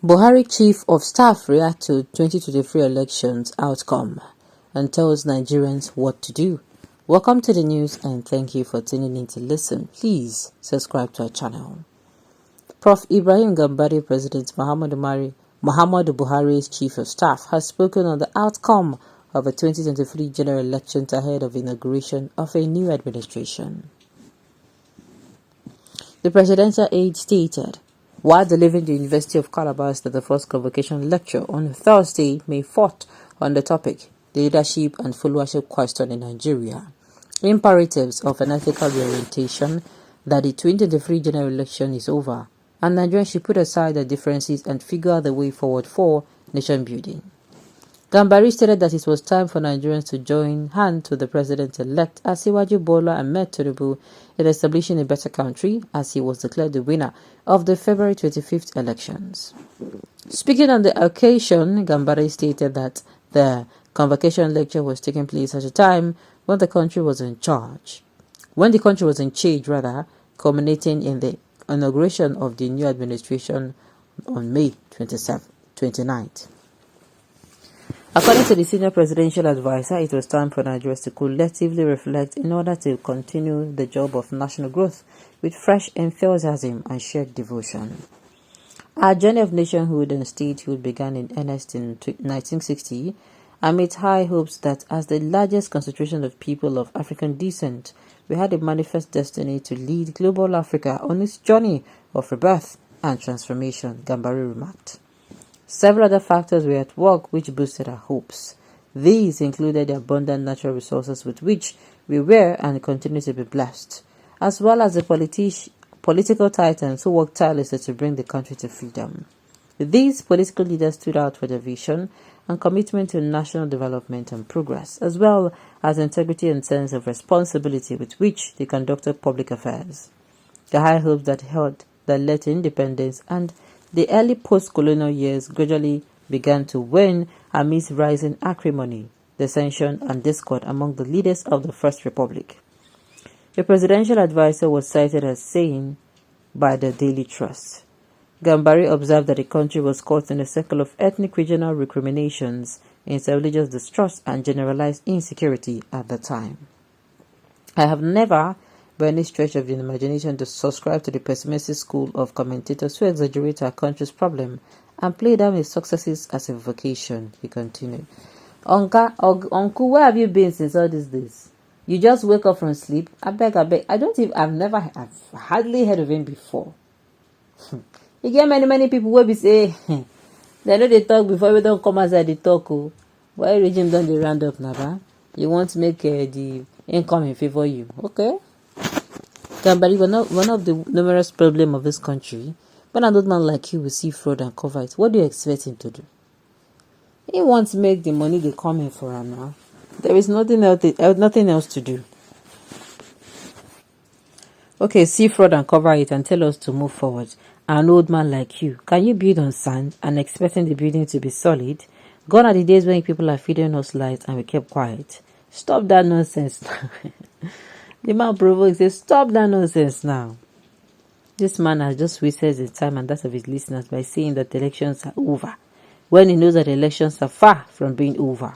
Buhari Chief of Staff reacts to 2023 elections outcome and tells Nigerians what to do. Welcome to the news and thank you for tuning in to listen. Please subscribe to our channel. Prof. Ibrahim Gambari, President Muhammadu Buhari's Chief of Staff, has spoken on the outcome of the 2023 general elections ahead of inauguration of a new administration. The presidential aide stated, while delivering the University of Calabar's 31st Convocation Lecture on Thursday, May 4th, on the topic, the leadership and followership question in Nigeria, imperatives of an ethical reorientation, that the 2023 general election is over, and Nigerians should put aside their differences and figure out the way forward for nation building. Gambari stated that it was time for Nigerians to join hands with the president-elect Asiwaju Bola Ahmed Tinubu in establishing a better country, as he was declared the winner of the February 25th elections. Speaking on the occasion, Gambari stated that the convocation lecture was taking place at a time when the country was in charge. Culminating in the inauguration of the new administration on May 29th. According to the senior presidential advisor, it was time for Nigerians to collectively reflect in order to continue the job of national growth with fresh enthusiasm and shared devotion. Our journey of nationhood and statehood began in earnest in 1960 amid high hopes that as the largest concentration of people of African descent, we had a manifest destiny to lead global Africa on its journey of rebirth and transformation, Gambari remarked. Several other factors were at work which boosted our hopes. These included the abundant natural resources with which we were and continue to be blessed, as well as the political titans who worked tirelessly to bring the country to freedom. These political leaders stood out for their vision and commitment to national development and progress, as well as integrity and sense of responsibility with which they conducted public affairs. The high hopes that led to independence and the early post-colonial years gradually began to wane amidst rising acrimony, dissension, and discord among the leaders of the First Republic. The presidential advisor was cited as saying by the Daily Trust. Gambari observed that the country was caught in a circle of ethnic regional recriminations, interreligious distrust, and generalized insecurity at the time. I have never, by any stretch of the imagination, to subscribe to the pessimistic school of commentators who exaggerate our country's problem and play down its successes as a vocation, he continued. Uncle, where have you been since all these days? You just wake up from sleep? I've hardly heard of him before. You get many people where we say, they know they talk before we don't come outside the talk. Why regime don't they round up now? You want to make the income in favor you. Okay? Gambari, one of the numerous problems of this country, when an old man like you will see fraud and cover it, what do you expect him to do? He wants to make the money they come in for him now. There is nothing else to do. Okay, see fraud and cover it and tell us to move forward. An old man like you, can you build on sand and expecting the building to be solid? Gone are the days when people are feeding us lies and we kept quiet. Stop that nonsense now. The man provoked says, stop that nonsense now. This man has just wasted his time and that of his listeners by saying that the elections are over, when he knows that the elections are far from being over.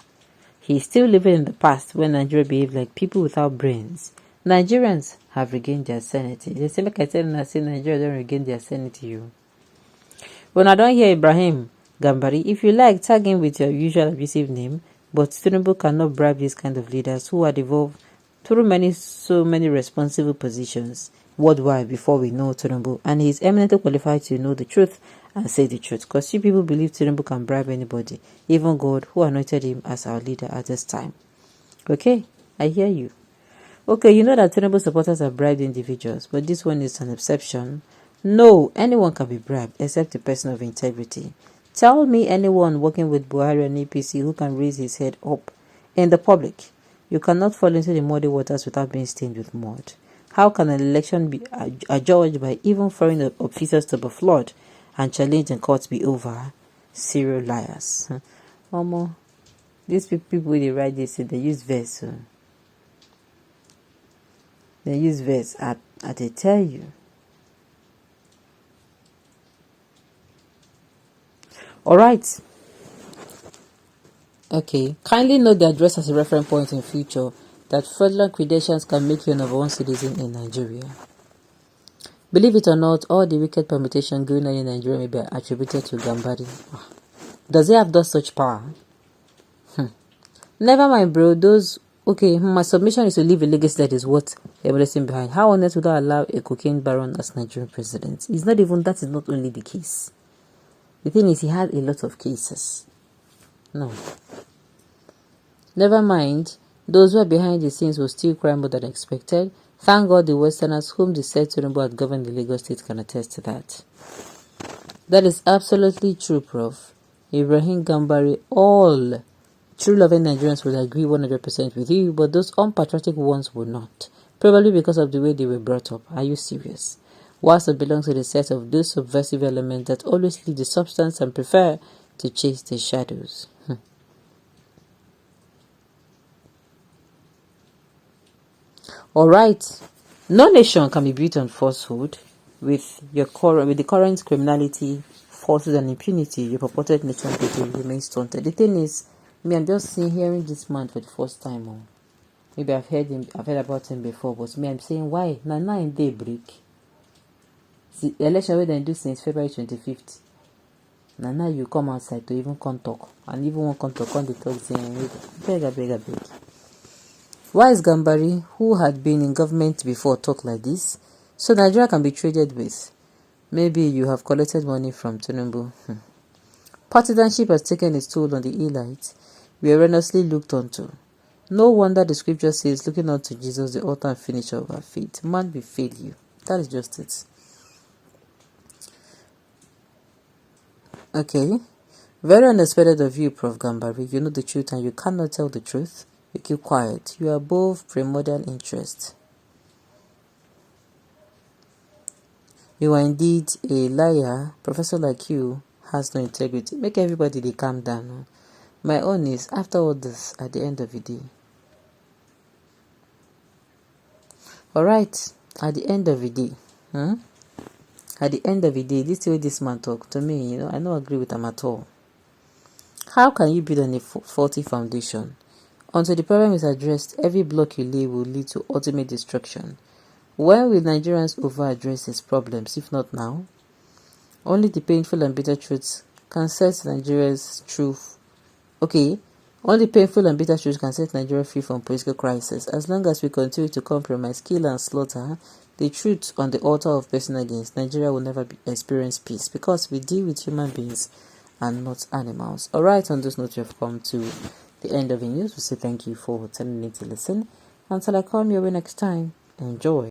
He is still living in the past when Nigeria behaved like people without brains. Nigerians have regained their sanity. They say, like I said, I say Nigeria don't regain their sanity. When I don't hear Ibrahim Gambari, if you like, tag him with your usual abusive name, but Tinubu cannot bribe these kind of leaders who are devolved through so many responsible positions worldwide before we know Tinubu, and he is eminently qualified to know the truth and say the truth, because you people believe Tinubu can bribe anybody, even God, who anointed him as our leader at this time. Okay, I hear you. Okay, you know that Tinubu supporters have bribed individuals, but this one is an exception. No, anyone can be bribed except a person of integrity. Tell me anyone working with Buhari and APC who can raise his head up in the public. You cannot fall into the muddy waters without being stained with mud. How can an election be adjudged by even foreign officers to be flawed and challenged in court be over? Serial liars. These people they write this, they use verse. They use verse. I they tell you. Alright. Okay. Kindly note the address as a reference point in future that fraudulent credentials can make you a number one citizen in Nigeria. Believe it or not, all the wicked permutation going on in Nigeria may be attributed to Gambari. Does he have such power? Never mind, bro. Okay, my submission is to leave a legacy that is what they're blessing behind. How on earth would I allow a cocaine baron as Nigerian president? That is not only the case. The thing is, he had a lot of cases. No. Never mind, those who are behind the scenes will still cry more than expected. Thank God the Westerners whom the said Tinubu had governed the Lagos state can attest to that. That is absolutely true, Prof. Ibrahim Gambari, all true loving Nigerians would agree 100% with you, but those unpatriotic ones would not. Probably because of the way they were brought up. Are you serious? Whilst it belongs to the set of those subversive elements that always leave the substance and prefer to chase the shadows. Alright, no nation can be built on falsehood. With the current criminality, falsehood and impunity, your purported nation will remain stunted. The thing is, I'm just hearing this man for the first time. Maybe I've heard about him before, but I'm saying why? Now in daybreak. The election where they do since February 25th. Now you come outside to even come talk. And even one come talk on the talk saying, beg. Why is Gambari, who had been in government before, talk like this? So Nigeria can be traded with. Maybe you have collected money from Tinubu. Partisanship has taken its toll on the elite. We are earnestly looked onto. No wonder the scripture says, looking unto Jesus, the author and finisher of our faith. Man will fail you. That is just it. Okay. Very unexpected of you, Prof. Gambari. You know the truth and you cannot tell the truth. You keep quiet. You are above primordial interest. You are indeed a liar. Professor like you has no integrity. Make everybody they calm down. My own is, after all this, at the end of the day. Alright, at the end of the day. At the end of the day, this way this man talk to me, I don't agree with him at all. How can you build on a faulty foundation? Until the problem is addressed, every block you lay will lead to ultimate destruction. When will Nigerians over-address these problems, if not now? Only the painful and bitter truths can set Nigeria's truth. Okay, only painful and bitter truths can set Nigeria free from political crisis. As long as we continue to compromise, kill and slaughter the truth on the altar of personal gains, Nigeria will never experience peace because we deal with human beings and not animals. Alright, on this note, we have come to the end of the news. We say thank you for turning in to listen. Until I come your way next time, enjoy.